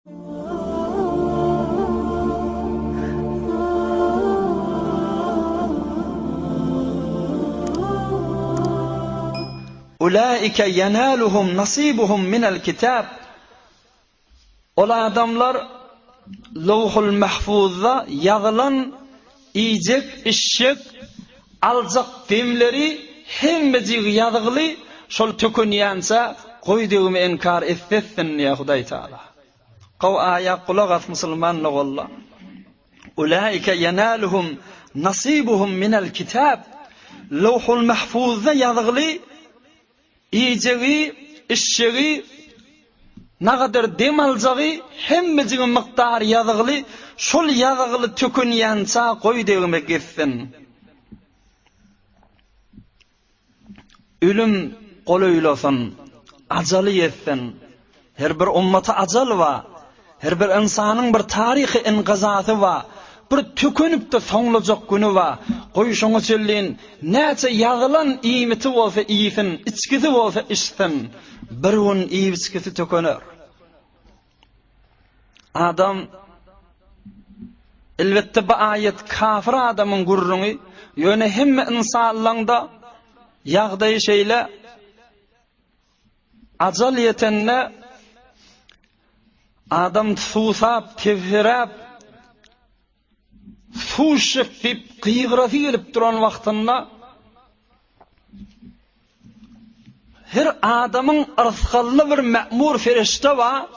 Ulaike yenaluhum nasibuhum minel kitab. Ola adamlar Lawhul Mahfuzda yazılan iyicek, işşek, alcak demleri hemmeci yazılı şol tökünyansa koyduğumu inkar etsetsin ya Huday Teala. Qav aya kulağat musulmanlı olla. Ulaike yenaluhum nasibuhum minel kitab. Lawhul Mahfuzda yazılı iyicegi, işşegi, naqadar dem aljagy hemmejigin miqdar yazıgly şol yazıgly tökünyansa koyduğumu gitsin. Ölüm qolaylasan, ajaly yetsin. Her bir ummata ajal wa, her bir insanyň bir taryhy inqizasy wa, bir tökünüp de soňlajak güni wa. Goýşoňa çellin, näçe ýazylan iýmiti bolsa iýsin, içkisi bolsa içsin. Bir gün iýiçkisi tökener. Adam elbette bu ayet kafir adamın gurrunu yöne hemme insanlığında ýagdaý şeýle ajal ýetenne adam susap, tevhirap suşyp dip qyýgrasy gelip duran wagtynda her adamın arsgally bir ma'mur ferişte wa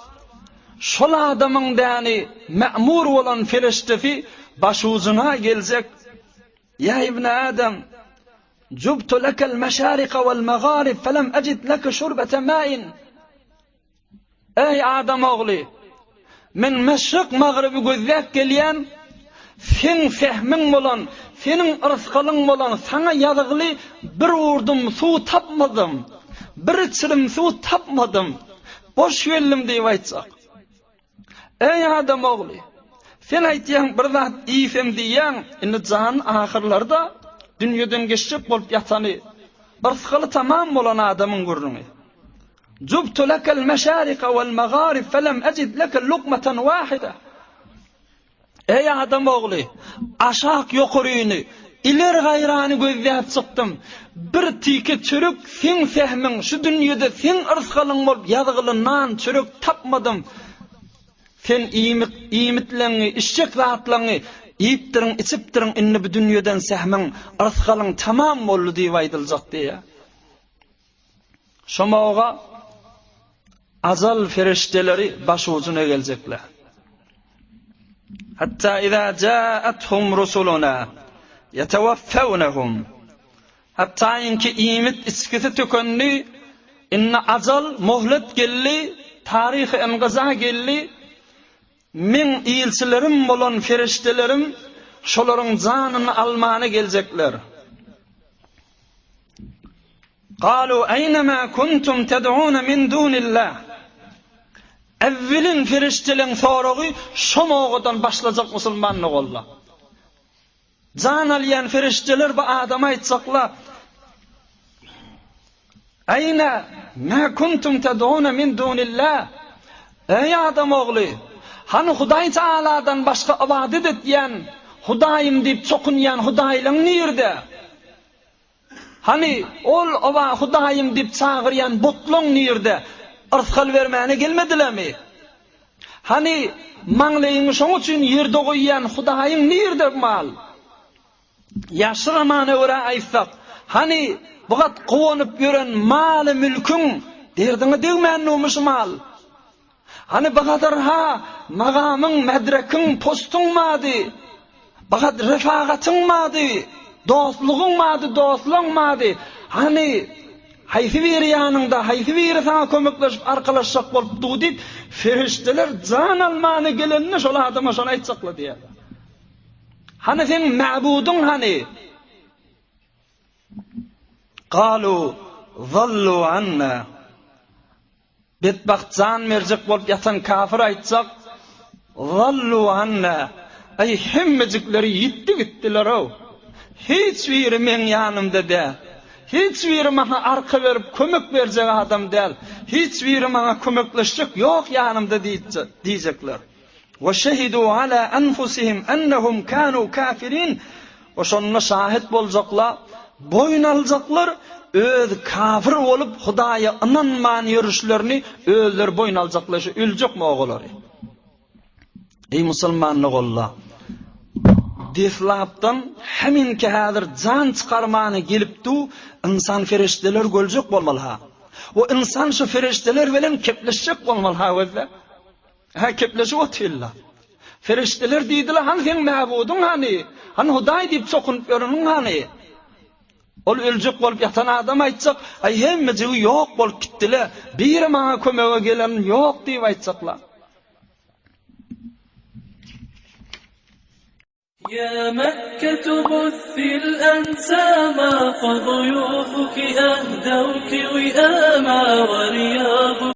şol adamın däni ma'mur bolan feriştesi başuzyna geljek. Ya ibn Adam, jubtu lekal meşarik vel magharib felem ecid leke şurbete ma'in. Ey adam oğlu, men meşrik magribi gözlep gelýän, sen fehmin bolan, senin arsgalyň bolan sana ýazgly bir urdum suw tapmadım. Bir çirim suw tapmadım. Boş geldim diýip aýtsak. Ey adam oğlu, sen aýtýan bir zat iýsem diýen, indi jan ahirlarda dünýeden geçip bolup ýatany, arsgaly tamam bolan adamyň gurruny. Jubtu lekal meşarik vel magharib felem ecid leke luqmatan wahida. Ey adam oğlu, aşak yokuryny, iler gayrany gözläp çykdym. Bir tiki çörük sen fehmiň şu dünýede sen arsgalyň bolup ýazgyly nan çörük tapmadım. Sen iýmitlerini, işçek zatlaryny ýipdirin, içipdirin, inni bu dünýeden sehmiň arsgalyň tamam boldy diýip aýdyljak diýe. Şomaga azal ferişteleri başucuna geljekler. Hatta iza ja'atuhum rusuluna yetawaffawnahum. Hatta inki iýmit iskisi tökenli, inna azal muhlet gelli, tarihi enqiza gelli. Men iýilçilerim bolan feriştelerim şolaryň janyny almany geljekler. Qalu ayna ma kuntum tad'una min dunillah. Evvelin feriştelerin soragy şomogadan başlajak musulmanlyk bolla. Jan alýan ferişteler bu adama aýtsaklar: Ayna ma kuntum tad'una min dunillah. Ey adam ogly, hani Hudaý Taala'dan başga ibadet etýän, Hudaýym diýip çokunýan Hudaýlaň nirde? Hani ol oba Hudaýym diýip çagyrýan butlaň nirde? Arsgal vermäne gelmedilermi? Hani maňlaýyňy şoň üçin ýerde goýýan Hudaýyň nirde mal? Ýaşyramana görä aýtsak, hani bugat gowanyp ýören maly mülküň derdiňe degmännomuş mal? Hani bagadyr ha magamyň, medrekiň, postuň mady? Bagad refagatyň mady? Dostlugyň mady, dostlaň mady? Hani haýsy bir ýanynda, haýsy bir sana kömekleşip arkalaşjak bolup diýip ferişteler jan almany gelenni şol adama şonu aýtsaklar diýer. Hani sen ma'budyň hani? Qalu zallu anna. Betbaxt jan merjek bolup ýatan kafir aýtsak, zallu anna. Ay hemmejikleri ýitdi gitdiler o. Hiç biri men ýanymda de. hiç biri bana arka verip kömek verecek adam değil. Hiç biri bana kömekleşecek yok yanımda diyecekler. Ve şehidu ala enfusihim ennehum kanu kafirin. O şonuna şahit bolacaklar, boyun alacaklar, öz kafir olup Hudaýa inanman yürüşlerini özler boyun alacaklar, ölecek mi oğulları? Ey musulmanlyk oğullar, deflapdan heminki hazır can çıkarmany gelipdi, insan ferişteler görecek bolmaly ha. O insan şu ferişteler bilen kepleşecek bolmaly ha wezde. Ha kepleşip otylla. Ferişteler diýdiler, "Han sen mabudun hani? Han Hudaý diýip sokunup ýörüniň hani?" Ol öljek bolup ýatan adam aýtsak, "Ay hemmesi ýok bolup gitdiler. Biri maňa kömege gelen ýok" diýip aýtsaklar. يا مكة بثي الأنساما فضيوفك أهدوك وئاما ورياض